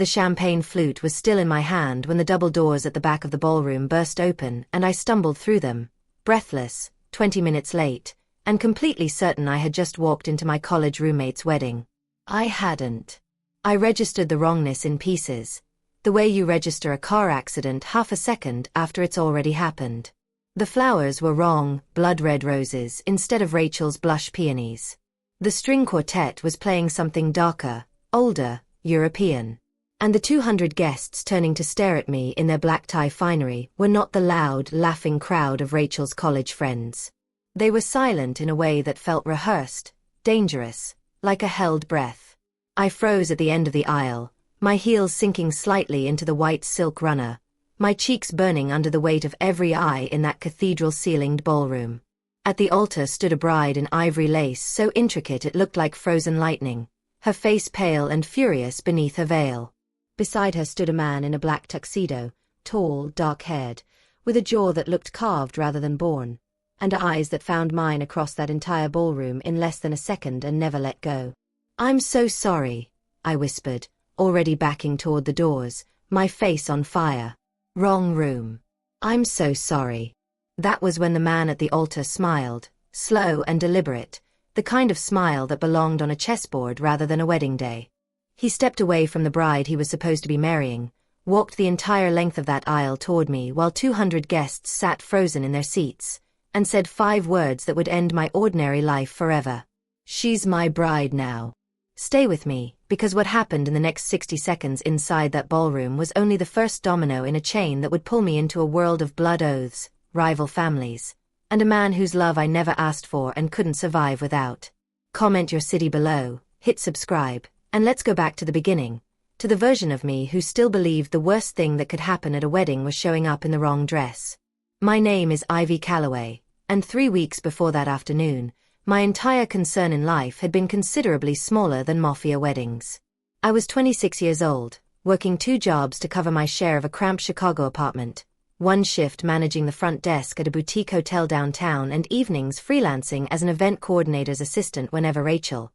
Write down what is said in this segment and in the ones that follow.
The champagne flute was still in my hand when the double doors at the back of the ballroom burst open and I stumbled through them, breathless, 20 minutes late, and completely certain I had just walked into my college roommate's wedding. I hadn't. I registered the wrongness in pieces, the way you register a car accident half a second after it's already happened. The flowers were wrong, blood-red roses instead of Rachel's blush peonies. The string quartet was playing something darker, older, European. And the 200 guests turning to stare at me in their black tie finery were not the loud, laughing crowd of Rachel's college friends. They were silent in a way that felt rehearsed, dangerous, like a held breath. I froze at the end of the aisle, my heels sinking slightly into the white silk runner, my cheeks burning under the weight of every eye in that cathedral-ceilinged ballroom. At the altar stood a bride in ivory lace so intricate it looked like frozen lightning, her face pale and furious beneath her veil. Beside her stood a man in a black tuxedo, tall, dark-haired, with a jaw that looked carved rather than born, and eyes that found mine across that entire ballroom in less than a second and never let go. "I'm so sorry," I whispered, already backing toward the doors, my face on fire. "Wrong room. I'm so sorry." That was when the man at the altar smiled, slow and deliberate, the kind of smile that belonged on a chessboard rather than a wedding day. He stepped away from the bride he was supposed to be marrying, walked the entire length of that aisle toward me while 200 guests sat frozen in their seats, and said 5 words that would end my ordinary life forever. "She's my bride now. Stay with me," because what happened in the next 60 seconds inside that ballroom was only the first domino in a chain that would pull me into a world of blood oaths, rival families, and a man whose love I never asked for and couldn't survive without. Comment your city below, hit subscribe, and let's go back to the beginning, to the version of me who still believed the worst thing that could happen at a wedding was showing up in the wrong dress. My name is Ivy Calloway, and 3 weeks before that afternoon, my entire concern in life had been considerably smaller than Mafia weddings. I was 26 years old, working 2 jobs to cover my share of a cramped Chicago apartment, one shift managing the front desk at a boutique hotel downtown and evenings freelancing as an event coordinator's assistant whenever Rachel,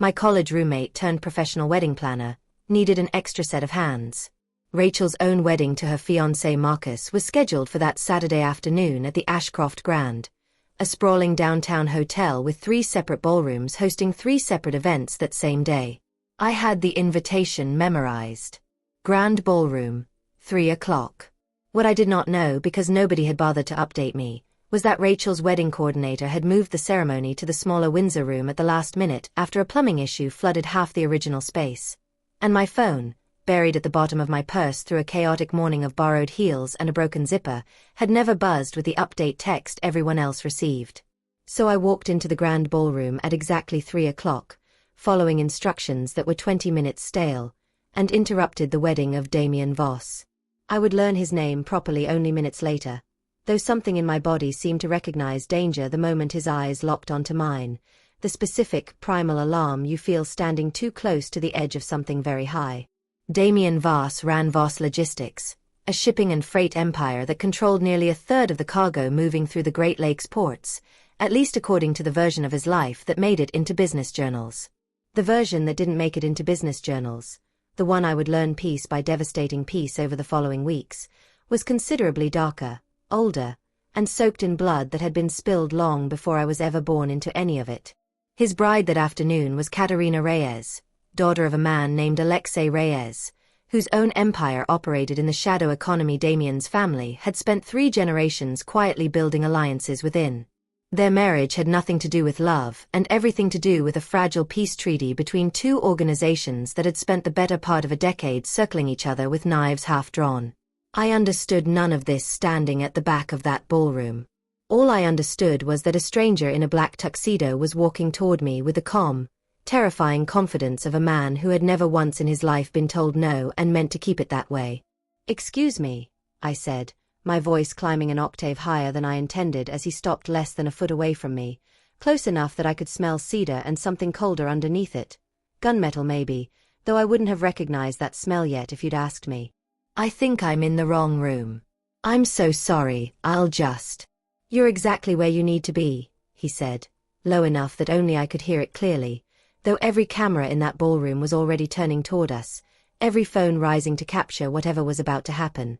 my college roommate turned professional wedding planner, needed an extra set of hands. Rachel's own wedding to her fiancé Marcus was scheduled for that Saturday afternoon at the Ashcroft Grand, a sprawling downtown hotel with 3 separate ballrooms hosting 3 separate events that same day. I had the invitation memorized. Grand Ballroom, 3 o'clock. What I did not know, because nobody had bothered to update me, was that Rachel's wedding coordinator had moved the ceremony to the smaller Windsor room at the last minute after a plumbing issue flooded half the original space. And my phone, buried at the bottom of my purse through a chaotic morning of borrowed heels and a broken zipper, had never buzzed with the update text everyone else received. So I walked into the grand ballroom at exactly 3 o'clock, following instructions that were 20 minutes stale, and interrupted the wedding of Damien Voss. I would learn his name properly only minutes later, though something in my body seemed to recognize danger the moment his eyes locked onto mine, the specific, primal alarm you feel standing too close to the edge of something very high. Damien Voss ran Voss Logistics, a shipping and freight empire that controlled nearly a third of the cargo moving through the Great Lakes ports, at least according to the version of his life that made it into business journals. The version that didn't make it into business journals, the one I would learn piece by devastating piece over the following weeks, was considerably darker, older, and soaked in blood that had been spilled long before I was ever born into any of it. His bride that afternoon was Katerina Reyes, daughter of a man named Alexei Reyes, whose own empire operated in the shadow economy. Damien's family had spent 3 generations quietly building alliances within. Their marriage had nothing to do with love and everything to do with a fragile peace treaty between 2 organizations that had spent the better part of a decade circling each other with knives half drawn. I understood none of this standing at the back of that ballroom. All I understood was that a stranger in a black tuxedo was walking toward me with the calm, terrifying confidence of a man who had never once in his life been told no and meant to keep it that way. "Excuse me," I said, my voice climbing an octave higher than I intended as he stopped less than a foot away from me, close enough that I could smell cedar and something colder underneath it. Gunmetal maybe, though I wouldn't have recognized that smell yet if you'd asked me. "I think I'm in the wrong room. I'm so sorry, I'll just—" "You're exactly where you need to be," he said, low enough that only I could hear it clearly, though every camera in that ballroom was already turning toward us, every phone rising to capture whatever was about to happen.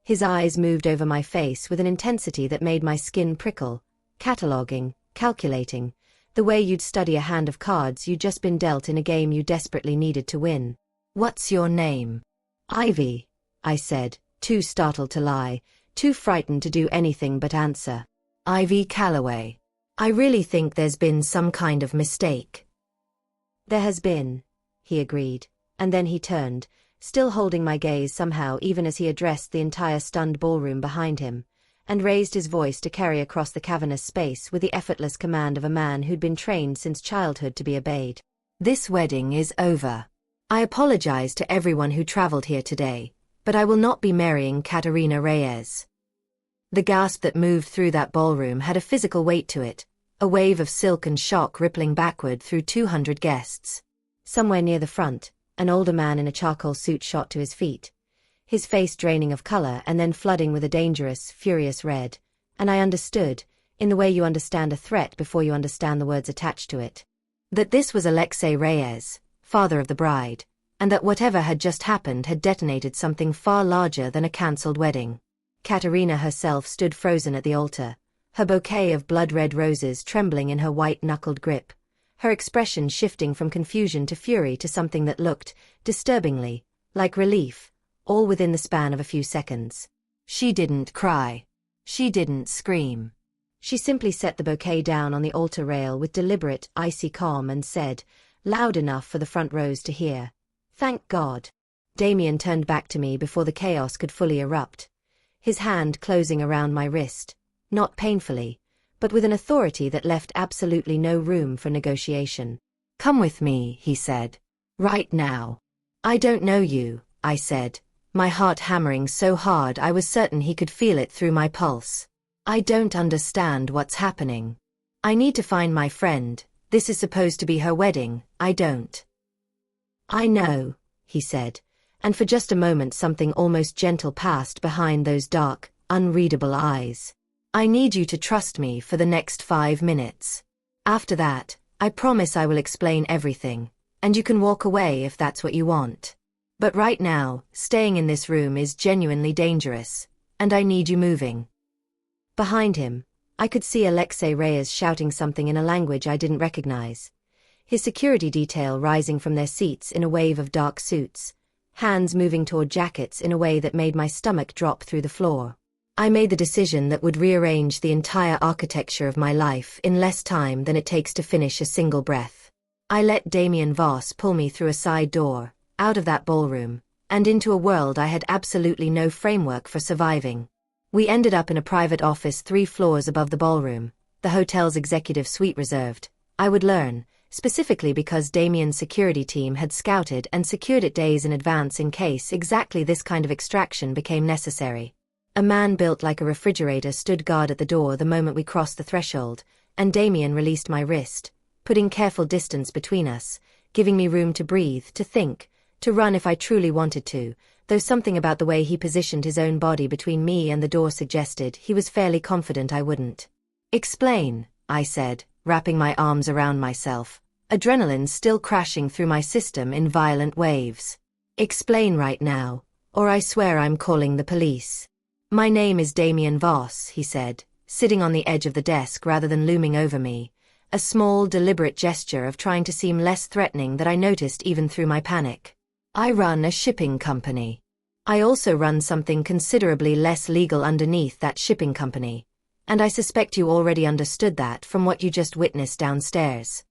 His eyes moved over my face with an intensity that made my skin prickle, cataloging, calculating, the way you'd study a hand of cards you'd just been dealt in a game you desperately needed to win. "What's your name?" "Ivy," I said, too startled to lie, too frightened to do anything but answer. "Ivy Calloway. I really think there's been some kind of mistake." "There has been," he agreed, and then he turned, still holding my gaze somehow even as he addressed the entire stunned ballroom behind him, and raised his voice to carry across the cavernous space with the effortless command of a man who'd been trained since childhood to be obeyed. "This wedding is over. I apologize to everyone who traveled here today, but I will not be marrying Katerina Reyes." The gasp that moved through that ballroom had a physical weight to it, a wave of silk and shock rippling backward through 200 guests. Somewhere near the front, an older man in a charcoal suit shot to his feet, his face draining of color and then flooding with a dangerous, furious red, and I understood, in the way you understand a threat before you understand the words attached to it, that this was Alexei Reyes, father of the bride, and that whatever had just happened had detonated something far larger than a cancelled wedding. Katerina herself stood frozen at the altar, her bouquet of blood-red roses trembling in her white-knuckled grip, her expression shifting from confusion to fury to something that looked, disturbingly, like relief, all within the span of a few seconds. She didn't cry. She didn't scream. She simply set the bouquet down on the altar rail with deliberate, icy calm and said, loud enough for the front rows to hear, "Thank God." Damien turned back to me before the chaos could fully erupt, his hand closing around my wrist, not painfully, but with an authority that left absolutely no room for negotiation. "Come with me," he said. "Right now." "I don't know you," I said, my heart hammering so hard I was certain he could feel it through my pulse. "I don't understand what's happening. I need to find my friend. This is supposed to be her wedding, I don't." "I know," he said, and for just a moment something almost gentle passed behind those dark, unreadable eyes. "I need you to trust me for the next 5 minutes. After that, I promise I will explain everything, and you can walk away if that's what you want. But right now, staying in this room is genuinely dangerous, and I need you moving." Behind him, I could see Alexei Reyes shouting something in a language I didn't recognize, his security detail rising from their seats in a wave of dark suits, hands moving toward jackets in a way that made my stomach drop through the floor. I made the decision that would rearrange the entire architecture of my life in less time than it takes to finish a single breath. I let Damien Voss pull me through a side door, out of that ballroom, and into a world I had absolutely no framework for surviving. We ended up in a private office 3 floors above the ballroom, the hotel's executive suite reserved, I would learn, specifically because Damien's security team had scouted and secured it days in advance in case exactly this kind of extraction became necessary. A man built like a refrigerator stood guard at the door the moment we crossed the threshold, and Damien released my wrist, putting careful distance between us, giving me room to breathe, to think, to run if I truly wanted to, though something about the way he positioned his own body between me and the door suggested he was fairly confident I wouldn't. "Explain," I said, wrapping my arms around myself, adrenaline still crashing through my system in violent waves. "Explain right now, or I swear I'm calling the police." "My name is Damien Voss," he said, sitting on the edge of the desk rather than looming over me, a small, deliberate gesture of trying to seem less threatening that I noticed even through my panic. "I run a shipping company. I also run something considerably less legal underneath that shipping company, and I suspect you already understood that from what you just witnessed downstairs."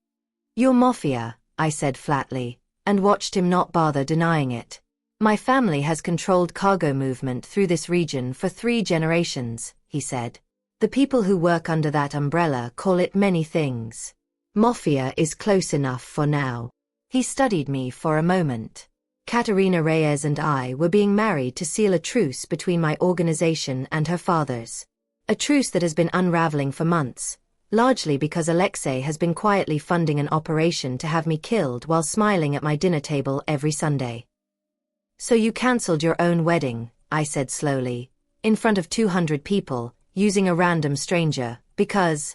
"You're Mafia," I said flatly, and watched him not bother denying it. "My family has controlled cargo movement through this region for 3 generations, he said. "The people who work under that umbrella call it many things. Mafia is close enough for now." He studied me for a moment. "Katerina Reyes and I were being married to seal a truce between my organization and her father's. A truce that has been unraveling for months, largely because Alexei has been quietly funding an operation to have me killed while smiling at my dinner table every Sunday." "So you cancelled your own wedding," I said slowly, "in front of 200 people, using a random stranger, because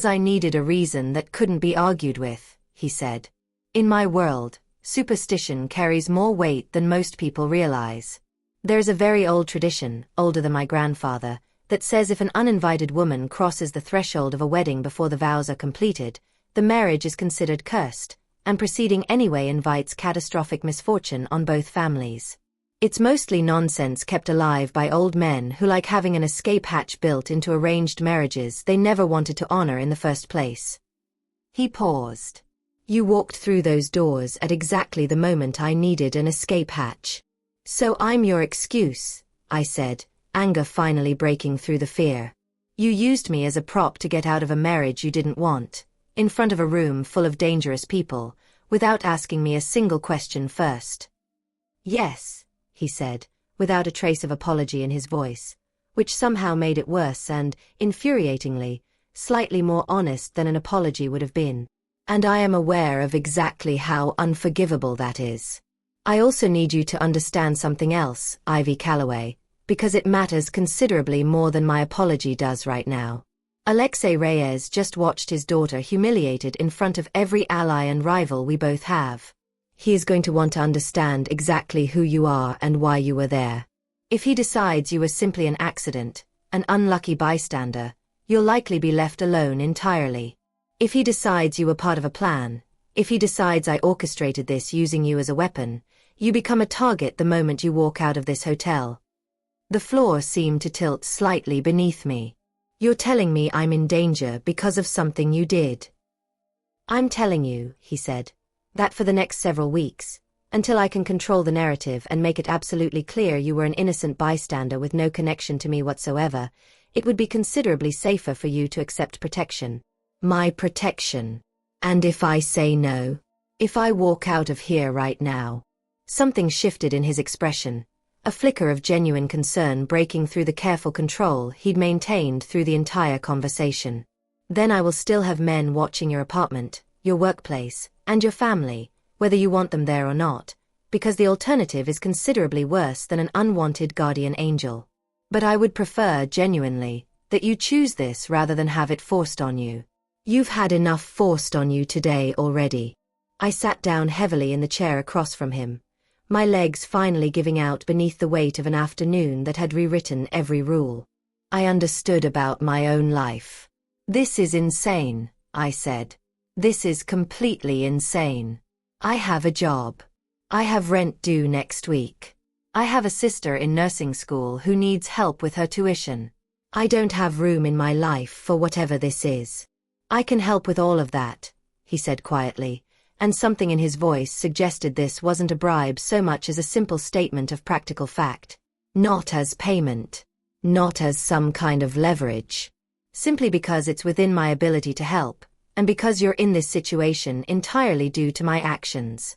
I needed a reason that couldn't be argued with," he said. "In my world, superstition carries more weight than most people realize. There's a very old tradition, older than my grandfather, that says if an uninvited woman crosses the threshold of a wedding before the vows are completed, the marriage is considered cursed, and proceeding anyway invites catastrophic misfortune on both families. It's mostly nonsense kept alive by old men who like having an escape hatch built into arranged marriages they never wanted to honor in the first place. He paused. You walked through those doors at exactly the moment I needed an escape hatch. So I'm your excuse, I said, anger finally breaking through the fear. You used me as a prop to get out of a marriage you didn't want, in front of a room full of dangerous people, without asking me a single question first. Yes, he said, without a trace of apology in his voice, which somehow made it worse and, infuriatingly, slightly more honest than an apology would have been. And I am aware of exactly how unforgivable that is. I also need you to understand something else, Ivy Calloway, because it matters considerably more than my apology does right now. Alexei Reyes just watched his daughter humiliated in front of every ally and rival we both have. He is going to want to understand exactly who you are and why you were there. If he decides you were simply an accident, an unlucky bystander, you'll likely be left alone entirely. If he decides you were part of a plan, if he decides I orchestrated this using you as a weapon, you become a target the moment you walk out of this hotel. The floor seemed to tilt slightly beneath me. You're telling me I'm in danger because of something you did. I'm telling you, he said, that for the next several weeks, until I can control the narrative and make it absolutely clear you were an innocent bystander with no connection to me whatsoever, it would be considerably safer for you to accept protection. My protection. And if I say no? If I walk out of here right now? Something shifted in his expression, a flicker of genuine concern breaking through the careful control he'd maintained through the entire conversation. Then I will still have men watching your apartment, your workplace, and your family, whether you want them there or not, because the alternative is considerably worse than an unwanted guardian angel. But I would prefer, genuinely, that you choose this rather than have it forced on you. You've had enough forced on you today already. I sat down heavily in the chair across from him, my legs finally giving out beneath the weight of an afternoon that had rewritten every rule. I understood about my own life. This is insane, I said. This is completely insane. I have a job. I have rent due next week. I have a sister in nursing school who needs help with her tuition. I don't have room in my life for whatever this is. I can help with all of that, he said quietly, and something in his voice suggested this wasn't a bribe so much as a simple statement of practical fact. Not as payment. Not as some kind of leverage. Simply because it's within my ability to help, and because you're in this situation entirely due to my actions.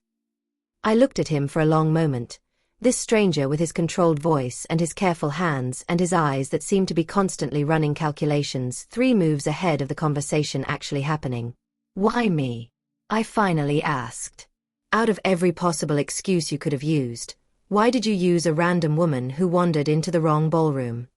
I looked at him for a long moment, this stranger with his controlled voice and his careful hands and his eyes that seemed to be constantly running calculations 3 moves ahead of the conversation actually happening. Why me? I finally asked. Out of every possible excuse you could have used, why did you use a random woman who wandered into the wrong ballroom?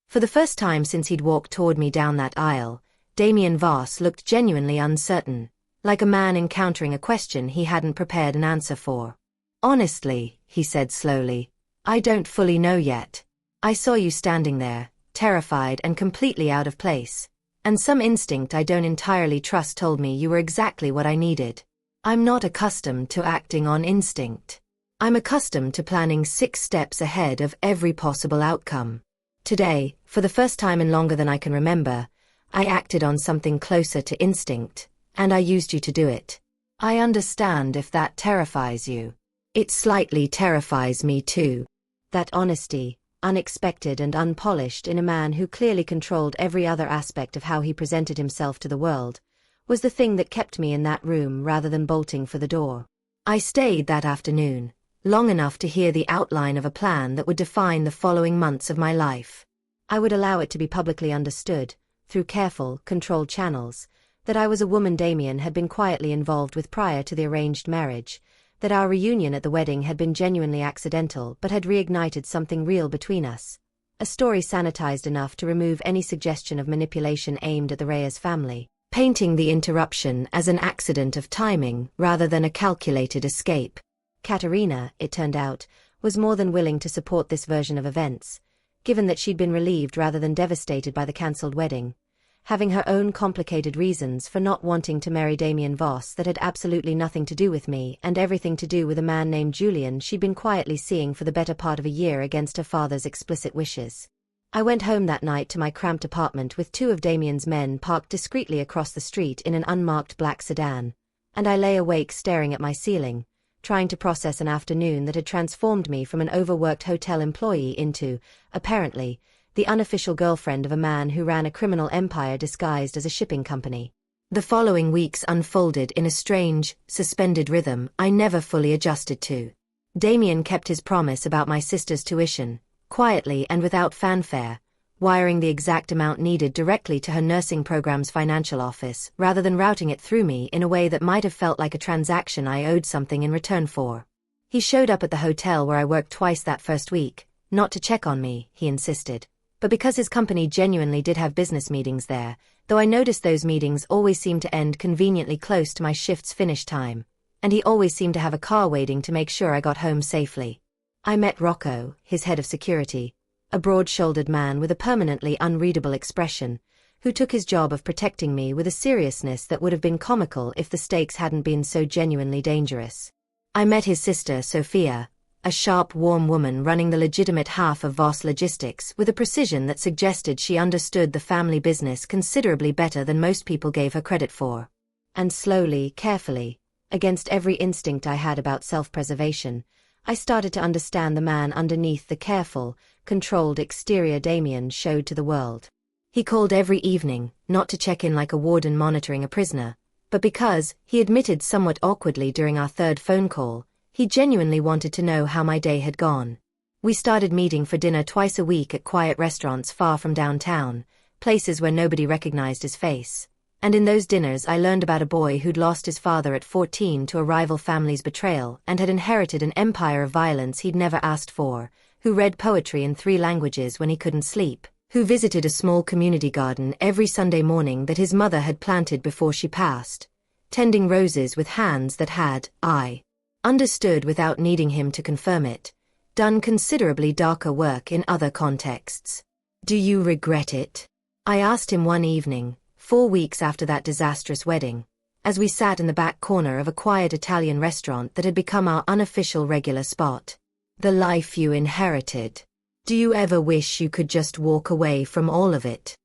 For the first time since he'd walked toward me down that aisle, Damien Voss looked genuinely uncertain, like a man encountering a question he hadn't prepared an answer for. Honestly, he said slowly, I don't fully know yet. I saw you standing there, terrified and completely out of place, and some instinct I don't entirely trust told me you were exactly what I needed. I'm not accustomed to acting on instinct. I'm accustomed to planning 6 steps ahead of every possible outcome. Today, for the first time in longer than I can remember, I acted on something closer to instinct, and I used you to do it. I understand if that terrifies you. It slightly terrifies me too. That honesty, unexpected and unpolished in a man who clearly controlled every other aspect of how he presented himself to the world, was the thing that kept me in that room rather than bolting for the door. I stayed that afternoon, long enough to hear the outline of a plan that would define the following months of my life. I would allow it to be publicly understood, through careful, controlled channels, that I was a woman Damien had been quietly involved with prior to the arranged marriage, that our reunion at the wedding had been genuinely accidental but had reignited something real between us. A story sanitized enough to remove any suggestion of manipulation aimed at the Reyes family, painting the interruption as an accident of timing rather than a calculated escape. Katerina, it turned out, was more than willing to support this version of events, given that she'd been relieved rather than devastated by the cancelled wedding, having her own complicated reasons for not wanting to marry Damien Voss that had absolutely nothing to do with me and everything to do with a man named Julian she'd been quietly seeing for the better part of a year against her father's explicit wishes. I went home that night to my cramped apartment with two of Damien's men parked discreetly across the street in an unmarked black sedan, and I lay awake staring at my ceiling, trying to process an afternoon that had transformed me from an overworked hotel employee into, apparently, the unofficial girlfriend of a man who ran a criminal empire disguised as a shipping company. The following weeks unfolded in a strange, suspended rhythm I never fully adjusted to. Damien kept his promise about my sister's tuition, quietly and without fanfare, wiring the exact amount needed directly to her nursing program's financial office rather than routing it through me in a way that might have felt like a transaction I owed something in return for. He showed up at the hotel where I worked twice that first week, not to check on me, he insisted, but because his company genuinely did have business meetings there, though I noticed those meetings always seemed to end conveniently close to my shift's finish time, and he always seemed to have a car waiting to make sure I got home safely. I met Rocco, his head of security, a broad-shouldered man with a permanently unreadable expression, who took his job of protecting me with a seriousness that would have been comical if the stakes hadn't been so genuinely dangerous. I met his sister, Sophia, a sharp, warm woman running the legitimate half of Voss Logistics with a precision that suggested she understood the family business considerably better than most people gave her credit for. And slowly, carefully, against every instinct I had about self-preservation, I started to understand the man underneath the careful, controlled exterior Damien showed to the world. He called every evening, not to check in like a warden monitoring a prisoner, but because, he admitted somewhat awkwardly during our third phone call, he genuinely wanted to know how my day had gone. We started meeting for dinner twice a week at quiet restaurants far from downtown, places where nobody recognized his face. And in those dinners I learned about a boy who'd lost his father at 14 to a rival family's betrayal and had inherited an empire of violence he'd never asked for, who read poetry in 3 languages when he couldn't sleep, who visited a small community garden every Sunday morning that his mother had planted before she passed, tending roses with hands that had, I understood without needing him to confirm it, done considerably darker work in other contexts. "Do you regret it?" I asked him one evening, 4 weeks after that disastrous wedding, as we sat in the back corner of a quiet Italian restaurant that had become our unofficial regular spot. "The life you inherited. Do you ever wish you could just walk away from all of it?"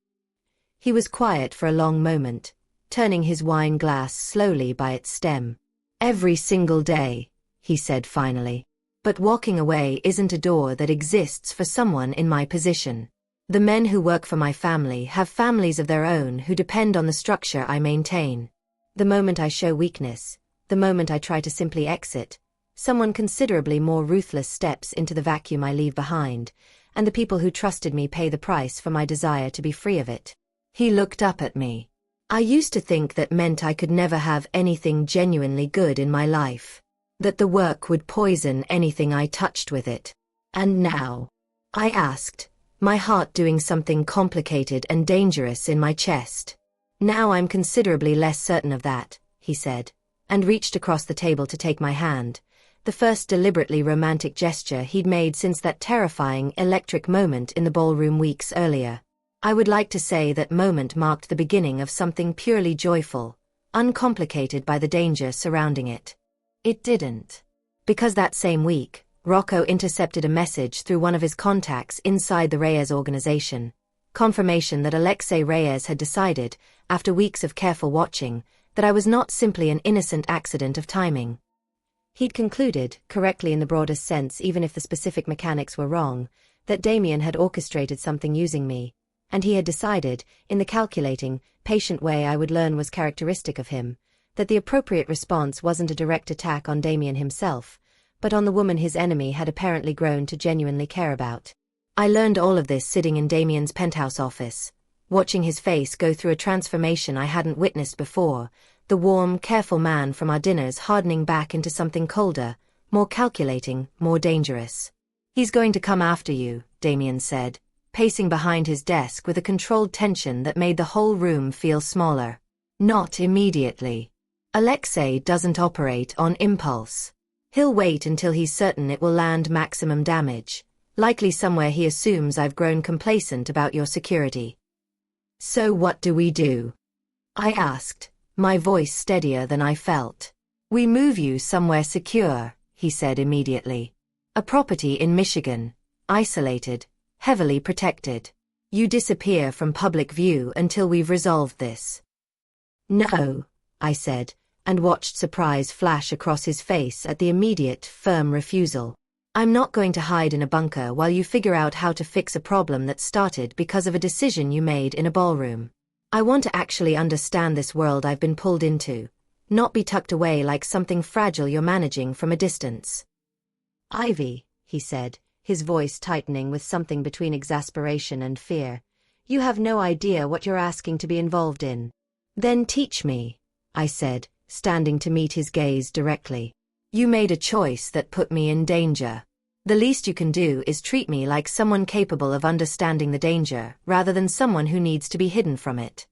He was quiet for a long moment, turning his wine glass slowly by its stem. "Every single day," he said finally. "But walking away isn't a door that exists for someone in my position. The men who work for my family have families of their own who depend on the structure I maintain. The moment I show weakness, the moment I try to simply exit, someone considerably more ruthless steps into the vacuum I leave behind, and the people who trusted me pay the price for my desire to be free of it." He looked up at me. "I used to think that meant I could never have anything genuinely good in my life. That the work would poison anything I touched with it. And now?" I asked, my heart doing something complicated and dangerous in my chest. "Now I'm considerably less certain of that," he said, and reached across the table to take my hand, the first deliberately romantic gesture he'd made since that terrifying electric moment in the ballroom weeks earlier. I would like to say that moment marked the beginning of something purely joyful, uncomplicated by the danger surrounding it. It didn't. Because that same week, Rocco intercepted a message through one of his contacts inside the Reyes organization, confirmation that Alexei Reyes had decided, after weeks of careful watching, that I was not simply an innocent accident of timing. He'd concluded, correctly in the broadest sense even if the specific mechanics were wrong, that Damien had orchestrated something using me, and he had decided, in the calculating, patient way I would learn was characteristic of him, that the appropriate response wasn't a direct attack on Damien himself, but on the woman his enemy had apparently grown to genuinely care about. I learned all of this sitting in Damien's penthouse office, watching his face go through a transformation I hadn't witnessed before, the warm, careful man from our dinners hardening back into something colder, more calculating, more dangerous. "He's going to come after you," Damien said, pacing behind his desk with a controlled tension that made the whole room feel smaller. Not immediately. Alexei doesn't operate on impulse. He'll wait until he's certain it will land maximum damage, likely somewhere he assumes I've grown complacent about your security. So what do we do? I asked, my voice steadier than I felt. We move you somewhere secure, he said immediately. A property in Michigan, isolated, heavily protected. You disappear from public view until we've resolved this. No, I said, and watched surprise flash across his face at the immediate, firm refusal. I'm not going to hide in a bunker while you figure out how to fix a problem that started because of a decision you made in a ballroom. I want to actually understand this world I've been pulled into, not be tucked away like something fragile you're managing from a distance. Ivy, he said, his voice tightening with something between exasperation and fear, you have no idea what you're asking to be involved in. Then teach me, I said, standing to meet his gaze directly. You made a choice that put me in danger. The least you can do is treat me like someone capable of understanding the danger, rather than someone who needs to be hidden from it.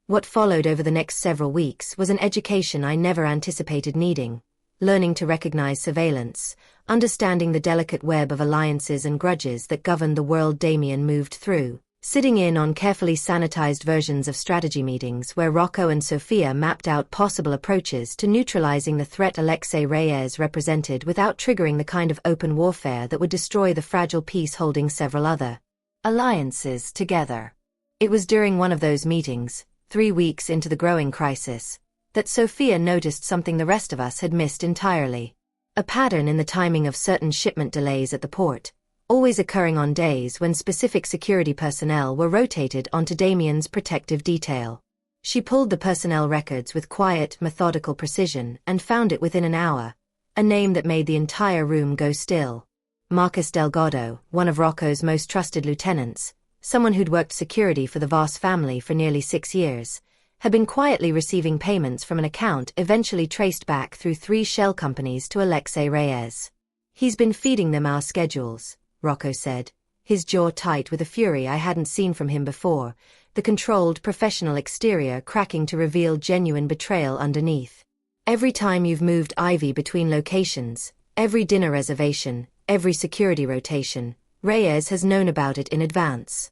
What followed over the next several weeks was an education I never anticipated needing, learning to recognize surveillance, understanding the delicate web of alliances and grudges that governed the world Damien moved through, sitting in on carefully sanitized versions of strategy meetings where Rocco and Sophia mapped out possible approaches to neutralizing the threat Alexei Reyes represented without triggering the kind of open warfare that would destroy the fragile peace holding several other alliances together. It was during one of those meetings, 3 weeks into the growing crisis, that Sophia noticed something the rest of us had missed entirely. A pattern in the timing of certain shipment delays at the port, always occurring on days when specific security personnel were rotated onto Damien's protective detail. She pulled the personnel records with quiet, methodical precision and found it within an hour, a name that made the entire room go still. Marcus Delgado, one of Rocco's most trusted lieutenants, someone who'd worked security for the Voss family for nearly 6 years, had been quietly receiving payments from an account eventually traced back through 3 shell companies to Alexei Reyes. He's been feeding them our schedules, Rocco said, his jaw tight with a fury I hadn't seen from him before, the controlled, professional exterior cracking to reveal genuine betrayal underneath. Every time you've moved Ivy between locations, every dinner reservation, every security rotation, Reyes has known about it in advance.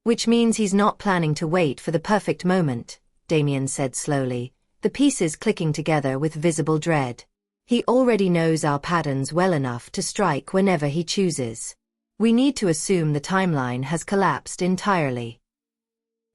Which means he's not planning to wait for the perfect moment, Damien said slowly, the pieces clicking together with visible dread. He already knows our patterns well enough to strike whenever he chooses. We need to assume the timeline has collapsed entirely.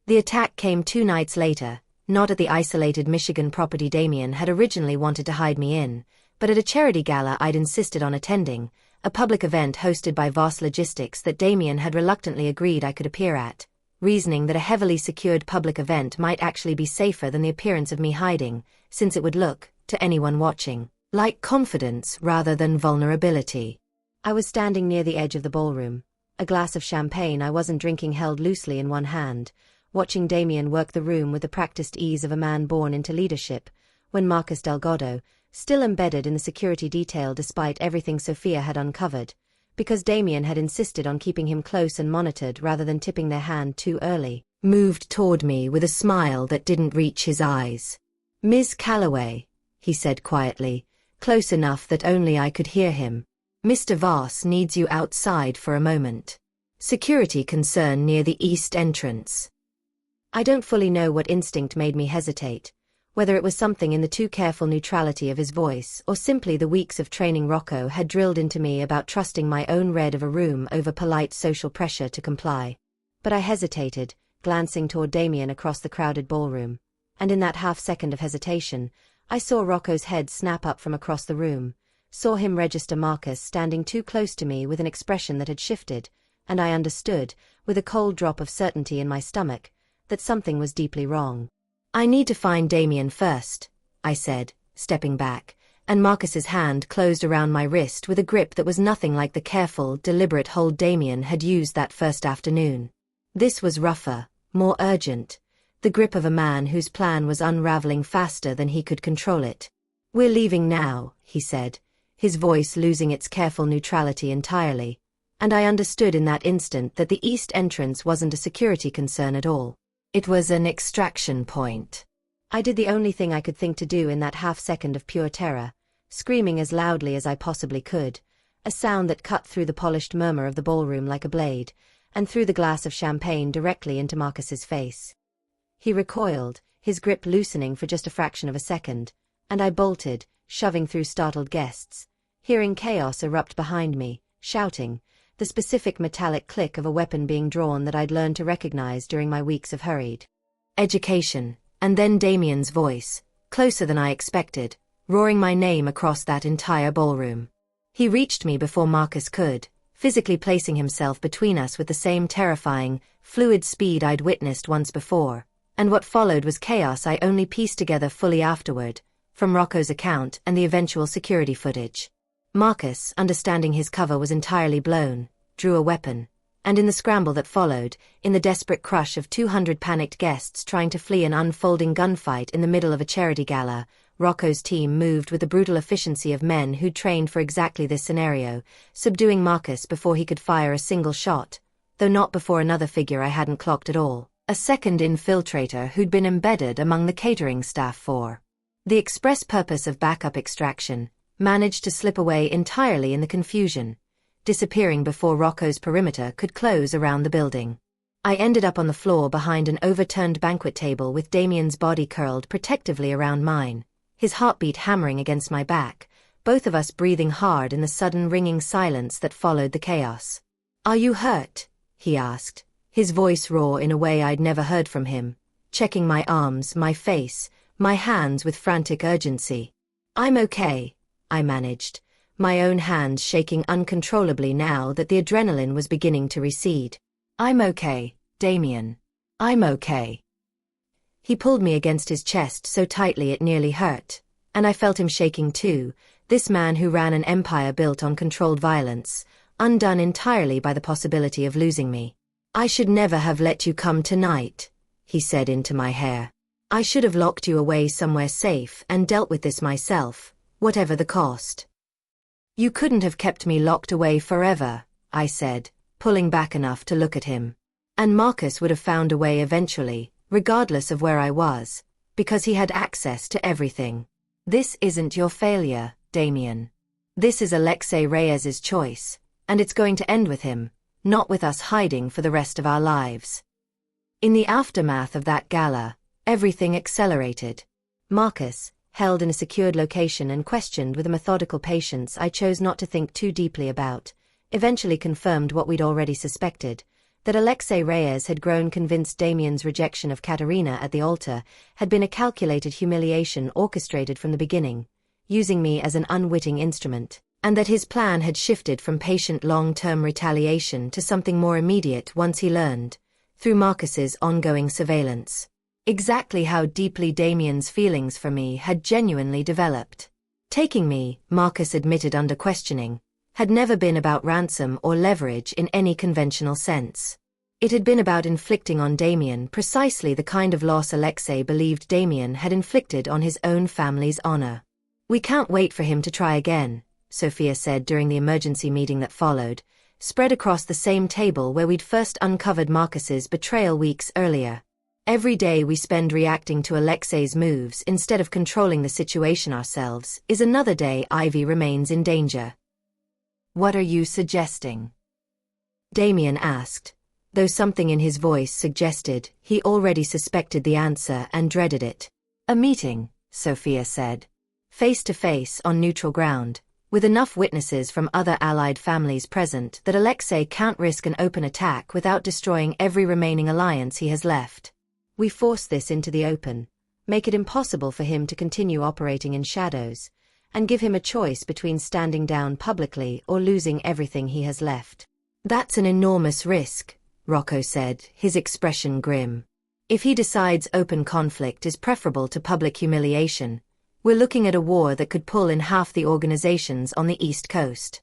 The attack came 2 nights later, not at the isolated Michigan property Damien had originally wanted to hide me in, but at a charity gala I'd insisted on attending, a public event hosted by Voss Logistics that Damien had reluctantly agreed I could appear at, reasoning that a heavily secured public event might actually be safer than the appearance of me hiding, since it would look, to anyone watching, like confidence rather than vulnerability. I was standing near the edge of the ballroom, a glass of champagne I wasn't drinking held loosely in one hand, watching Damien work the room with the practiced ease of a man born into leadership, when Marcus Delgado, still embedded in the security detail despite everything Sophia had uncovered, because Damien had insisted on keeping him close and monitored rather than tipping their hand too early, moved toward me with a smile that didn't reach his eyes. "Ms. Calloway," he said quietly, close enough that only I could hear him. "Mr. Voss needs you outside for a moment. Security concern near the east entrance." I don't fully know what instinct made me hesitate, whether it was something in the too careful neutrality of his voice or simply the weeks of training Rocco had drilled into me about trusting my own read of a room over polite social pressure to comply. But I hesitated, glancing toward Damien across the crowded ballroom, and in that half-second of hesitation, I saw Rocco's head snap up from across the room, saw him register Marcus standing too close to me with an expression that had shifted, and I understood, with a cold drop of certainty in my stomach, that something was deeply wrong. "I need to find Damien first," I said, stepping back, and Marcus's hand closed around my wrist with a grip that was nothing like the careful, deliberate hold Damien had used that first afternoon. This was rougher, more urgent, the grip of a man whose plan was unraveling faster than he could control it. "We're leaving now," he said, his voice losing its careful neutrality entirely, and I understood in that instant that the east entrance wasn't a security concern at all. It was an extraction point. I did the only thing I could think to do in that half-second of pure terror, screaming as loudly as I possibly could, a sound that cut through the polished murmur of the ballroom like a blade, and threw the glass of champagne directly into Marcus's face. He recoiled, his grip loosening for just a fraction of a second, and I bolted, shoving through startled guests, hearing chaos erupt behind me, shouting, the specific metallic click of a weapon being drawn that I'd learned to recognize during my weeks of hurried education, and then Damien's voice, closer than I expected, roaring my name across that entire ballroom. He reached me before Marcus could, physically placing himself between us with the same terrifying, fluid speed I'd witnessed once before, and what followed was chaos I only pieced together fully afterward, from Rocco's account and the eventual security footage. Marcus, understanding his cover was entirely blown, drew a weapon, and in the scramble that followed, in the desperate crush of 200 panicked guests trying to flee an unfolding gunfight in the middle of a charity gala, Rocco's team moved with the brutal efficiency of men who'd trained for exactly this scenario, subduing Marcus before he could fire a single shot, though not before another figure I hadn't clocked at all, a second infiltrator who'd been embedded among the catering staff for the express purpose of backup extraction, managed to slip away entirely in the confusion, disappearing before Rocco's perimeter could close around the building. I ended up on the floor behind an overturned banquet table with Damien's body curled protectively around mine, his heartbeat hammering against my back, both of us breathing hard in the sudden ringing silence that followed the chaos. "Are you hurt?" he asked, his voice raw in a way I'd never heard from him, checking my arms, my face, my hands with frantic urgency. "I'm okay," I managed, my own hands shaking uncontrollably now that the adrenaline was beginning to recede. "I'm okay, Damien. I'm okay." He pulled me against his chest so tightly it nearly hurt, and I felt him shaking too, this man who ran an empire built on controlled violence, undone entirely by the possibility of losing me. "I should never have let you come tonight," he said into my hair. "I should have locked you away somewhere safe and dealt with this myself, whatever the cost." "You couldn't have kept me locked away forever," I said, pulling back enough to look at him. "And Marcus would have found a way eventually, regardless of where I was, because he had access to everything. This isn't your failure, Damien. This is Alexei Reyes's choice, and it's going to end with him, not with us hiding for the rest of our lives." In the aftermath of that gala, everything accelerated. Marcus, held in a secured location and questioned with a methodical patience I chose not to think too deeply about, eventually confirmed what we'd already suspected, that Alexei Reyes had grown convinced Damien's rejection of Katerina at the altar had been a calculated humiliation orchestrated from the beginning, using me as an unwitting instrument, and that his plan had shifted from patient long-term retaliation to something more immediate once he learned, through Marcus's ongoing surveillance, exactly how deeply Damien's feelings for me had genuinely developed. Taking me, Marcus admitted under questioning, had never been about ransom or leverage in any conventional sense. It had been about inflicting on Damien precisely the kind of loss Alexei believed Damien had inflicted on his own family's honor. "We can't wait for him to try again," Sophia said during the emergency meeting that followed, spread across the same table where we'd first uncovered Marcus's betrayal weeks earlier. "Every day we spend reacting to Alexei's moves instead of controlling the situation ourselves is another day Ivy remains in danger." "What are you suggesting?" Damien asked, though something in his voice suggested he already suspected the answer and dreaded it. "A meeting," Sophia said. "Face to face on neutral ground, with enough witnesses from other allied families present that Alexei can't risk an open attack without destroying every remaining alliance he has left. We force this into the open, make it impossible for him to continue operating in shadows, and give him a choice between standing down publicly or losing everything he has left." "That's an enormous risk," Rocco said, his expression grim. "If he decides open conflict is preferable to public humiliation, we're looking at a war that could pull in half the organizations on the East Coast."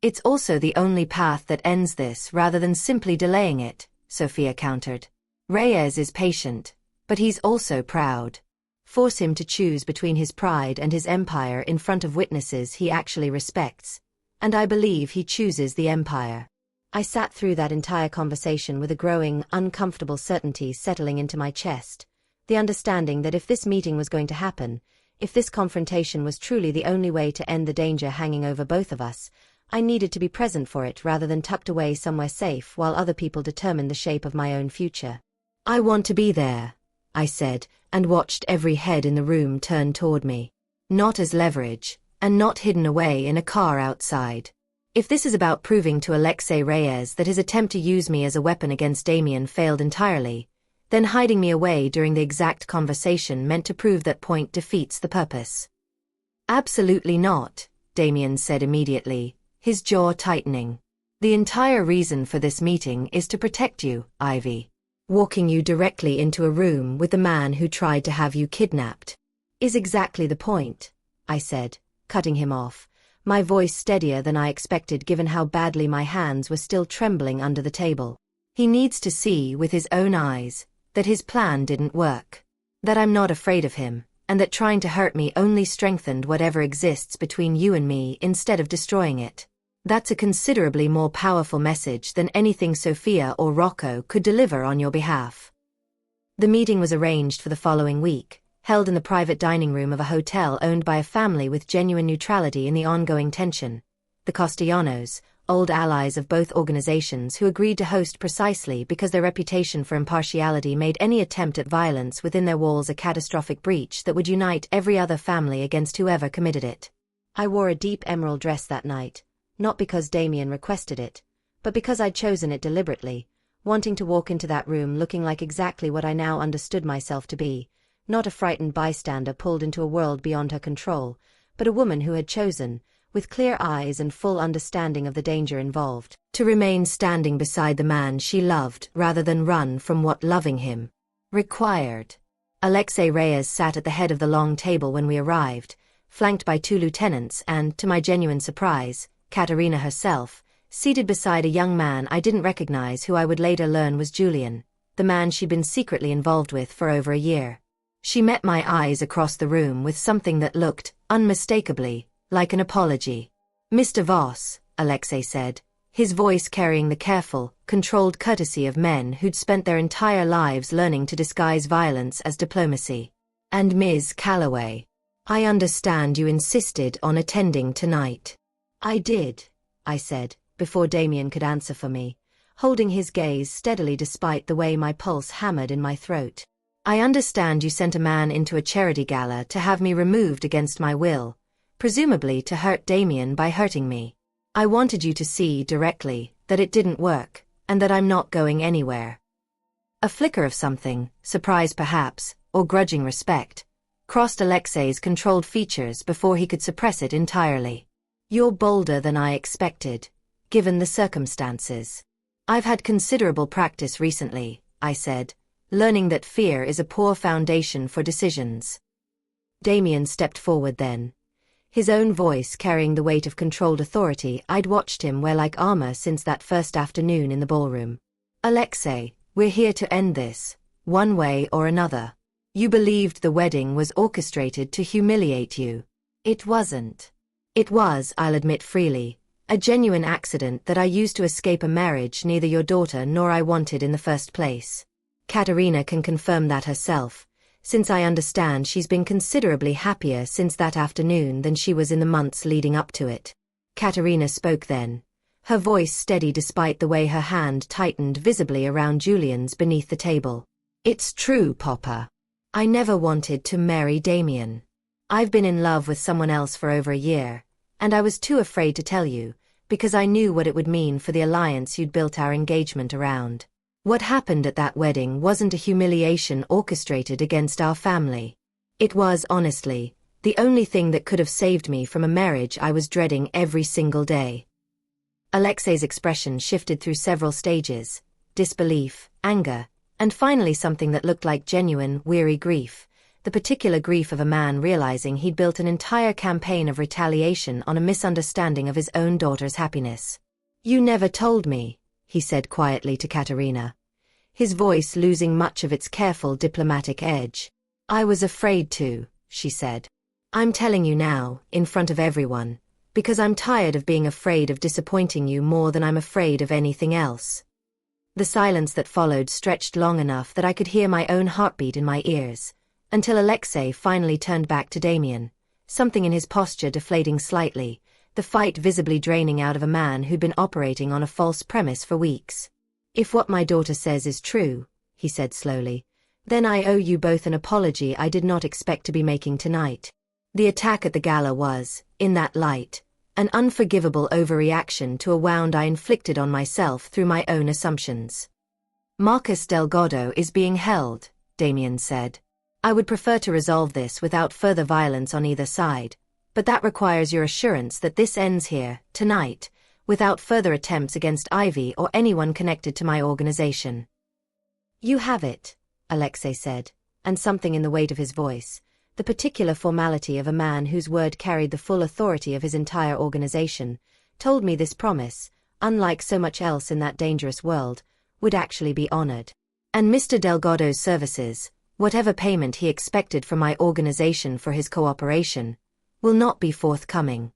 "It's also the only path that ends this rather than simply delaying it," Sophia countered. "Reyes is patient, but he's also proud. Force him to choose between his pride and his empire in front of witnesses he actually respects, and I believe he chooses the empire." I sat through that entire conversation with a growing, uncomfortable certainty settling into my chest, The understanding that if this meeting was going to happen, if this confrontation was truly the only way to end the danger hanging over both of us, I needed to be present for it rather than tucked away somewhere safe while other people determined the shape of my own future. "I want to be there," I said, and watched every head in the room turn toward me. Not as leverage, and not hidden away in a car outside. If this is about proving to Alexei Reyes that his attempt to use me as a weapon against Damien failed entirely, then hiding me away during the exact conversation meant to prove that point defeats the purpose. "Absolutely not," Damien said immediately, his jaw tightening. "The entire reason for this meeting is to protect you, Ivy. Walking you directly into a room with the man who tried to have you kidnapped is exactly the point," I said, cutting him off, my voice steadier than I expected given how badly my hands were still trembling under the table. "He needs to see with his own eyes that his plan didn't work. That I'm not afraid of him, and that trying to hurt me only strengthened whatever exists between you and me instead of destroying it. That's a considerably more powerful message than anything Sophia or Rocco could deliver on your behalf." The meeting was arranged for the following week, held in the private dining room of a hotel owned by a family with genuine neutrality in the ongoing tension. The Castellanos, old allies of both organizations who agreed to host precisely because their reputation for impartiality made any attempt at violence within their walls a catastrophic breach that would unite every other family against whoever committed it. I wore a deep emerald dress that night, not because Damien requested it, but because I'd chosen it deliberately, wanting to walk into that room looking like exactly what I now understood myself to be, not a frightened bystander pulled into a world beyond her control, but a woman who had chosen, with clear eyes and full understanding of the danger involved, to remain standing beside the man she loved rather than run from what loving him required. Alexei Reyes sat at the head of the long table when we arrived, flanked by 2 lieutenants and, to my genuine surprise, Katerina herself, seated beside a young man I didn't recognize who I would later learn was Julian, the man she'd been secretly involved with for over a year. She met my eyes across the room with something that looked, unmistakably, like an apology. "Mr. Voss," Alexei said, his voice carrying the careful, controlled courtesy of men who'd spent their entire lives learning to disguise violence as diplomacy. "And Ms. Calloway, I understand you insisted on attending tonight." "I did," I said, before Damien could answer for me, holding his gaze steadily despite the way my pulse hammered in my throat. "I understand you sent a man into a charity gala to have me removed against my will, presumably to hurt Damien by hurting me. I wanted you to see directly that it didn't work, and that I'm not going anywhere." A flicker of something, surprise perhaps, or grudging respect, crossed Alexei's controlled features before he could suppress it entirely. "You're bolder than I expected, given the circumstances. I've had considerable practice recently," I said, learning that fear is a poor foundation for decisions. Damien stepped forward then, his own voice carrying the weight of controlled authority I'd watched him wear like armor since that first afternoon in the ballroom. "Alexei, we're here to end this, one way or another. You believed the wedding was orchestrated to humiliate you. It wasn't. It was, I'll admit freely, a genuine accident that I used to escape a marriage neither your daughter nor I wanted in the first place. Katerina can confirm that herself, since I understand she's been considerably happier since that afternoon than she was in the months leading up to it." Katerina spoke then, her voice steady despite the way her hand tightened visibly around Julian's beneath the table. "It's true, Papa. I never wanted to marry Damien. I've been in love with someone else for over a year, and I was too afraid to tell you, because I knew what it would mean for the alliance you'd built our engagement around. What happened at that wedding wasn't a humiliation orchestrated against our family. It was, honestly, the only thing that could have saved me from a marriage I was dreading every single day." Alexei's expression shifted through several stages: disbelief, anger, and finally something that looked like genuine, weary grief, the particular grief of a man realizing he'd built an entire campaign of retaliation on a misunderstanding of his own daughter's happiness. "You never told me," he said quietly to Katerina, his voice losing much of its careful diplomatic edge. "I was afraid to," she said. "I'm telling you now, in front of everyone, because I'm tired of being afraid of disappointing you more than I'm afraid of anything else." The silence that followed stretched long enough that I could hear my own heartbeat in my ears, until Alexei finally turned back to Damien, something in his posture deflating slightly, the fight visibly draining out of a man who'd been operating on a false premise for weeks. "If what my daughter says is true," he said slowly, "then I owe you both an apology I did not expect to be making tonight. The attack at the gala was, in that light, an unforgivable overreaction to a wound I inflicted on myself through my own assumptions." "Marcus Delgado is being held," Damien said. "I would prefer to resolve this without further violence on either side, but that requires your assurance that this ends here, tonight, without further attempts against Ivy or anyone connected to my organization." "You have it," Alexei said, and something in the weight of his voice, the particular formality of a man whose word carried the full authority of his entire organization, told me this promise, unlike so much else in that dangerous world, would actually be honored. "And Mr. Delgado's services, whatever payment he expected from my organization for his cooperation, will not be forthcoming.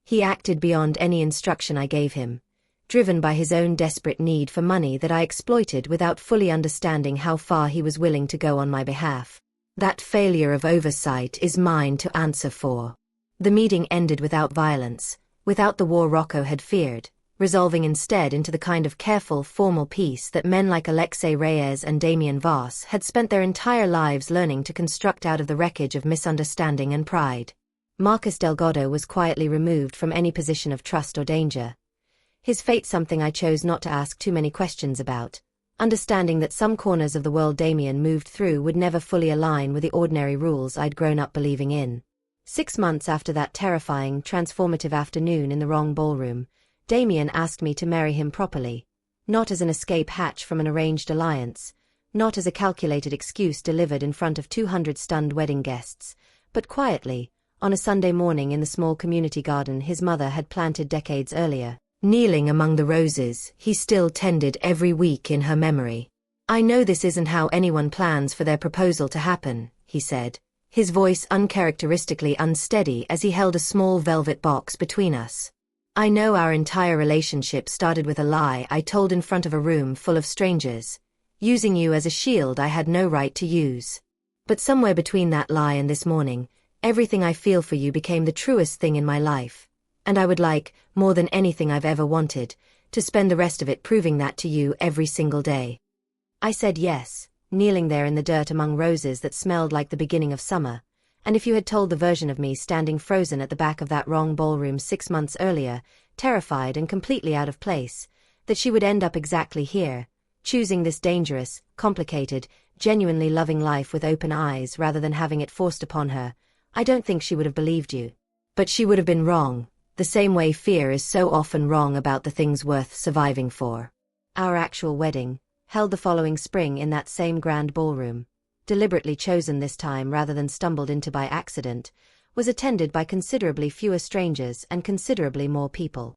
He acted beyond any instruction I gave him, driven by his own desperate need for money that I exploited without fully understanding how far he was willing to go on my behalf. That failure of oversight is mine to answer for." The meeting ended without violence, without the war Rocco had feared, resolving instead into the kind of careful, formal peace that men like Alexei Reyes and Damien Voss had spent their entire lives learning to construct out of the wreckage of misunderstanding and pride. Marcus Delgado was quietly removed from any position of trust or danger. His fate something I chose not to ask too many questions about, understanding that some corners of the world Damien moved through would never fully align with the ordinary rules I'd grown up believing in. 6 months after that terrifying, transformative afternoon in the wrong ballroom, Damien asked me to marry him properly, not as an escape hatch from an arranged alliance, not as a calculated excuse delivered in front of 200 stunned wedding guests, but quietly, on a Sunday morning in the small community garden his mother had planted decades earlier, kneeling among the roses he still tended every week in her memory. "I know this isn't how anyone plans for their proposal to happen," he said, his voice uncharacteristically unsteady as he held a small velvet box between us. "I know our entire relationship started with a lie I told in front of a room full of strangers, using you as a shield I had no right to use. But somewhere between that lie and this morning, everything I feel for you became the truest thing in my life. And I would like, more than anything I've ever wanted, to spend the rest of it proving that to you every single day." I said yes, kneeling there in the dirt among roses that smelled like the beginning of summer, and if you had told the version of me standing frozen at the back of that wrong ballroom 6 months earlier, terrified and completely out of place, that she would end up exactly here, choosing this dangerous, complicated, genuinely loving life with open eyes rather than having it forced upon her, I don't think she would have believed you. But she would have been wrong. The same way fear is so often wrong about the things worth surviving for. Our actual wedding, held the following spring in that same grand ballroom, deliberately chosen this time rather than stumbled into by accident, was attended by considerably fewer strangers and considerably more people,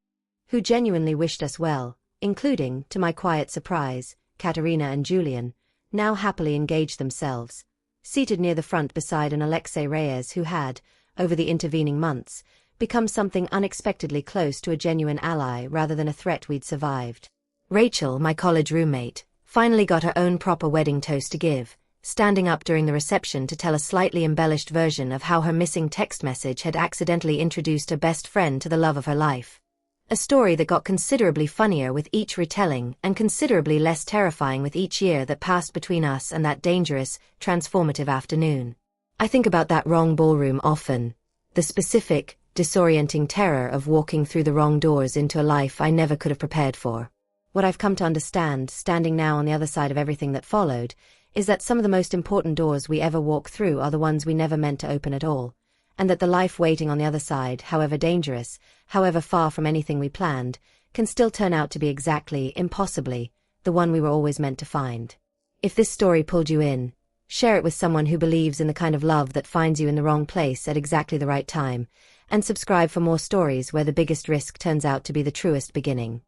who genuinely wished us well, including, to my quiet surprise, Katerina and Julian, now happily engaged themselves, seated near the front beside an Alexei Reyes who had, over the intervening months, become something unexpectedly close to a genuine ally rather than a threat we'd survived. Rachel, my college roommate, finally got her own proper wedding toast to give, standing up during the reception to tell a slightly embellished version of how her missing text message had accidentally introduced her best friend to the love of her life. A story that got considerably funnier with each retelling and considerably less terrifying with each year that passed between us and that dangerous, transformative afternoon. I think about that wrong ballroom often, the specific, disorienting terror of walking through the wrong doors into a life I never could have prepared for. What I've come to understand, standing now on the other side of everything that followed, is that some of the most important doors we ever walk through are the ones we never meant to open at all, and that the life waiting on the other side, however dangerous, however far from anything we planned, can still turn out to be exactly, impossibly, the one we were always meant to find. If this story pulled you in, share it with someone who believes in the kind of love that finds you in the wrong place at exactly the right time, and subscribe for more stories where the biggest risk turns out to be the truest beginning.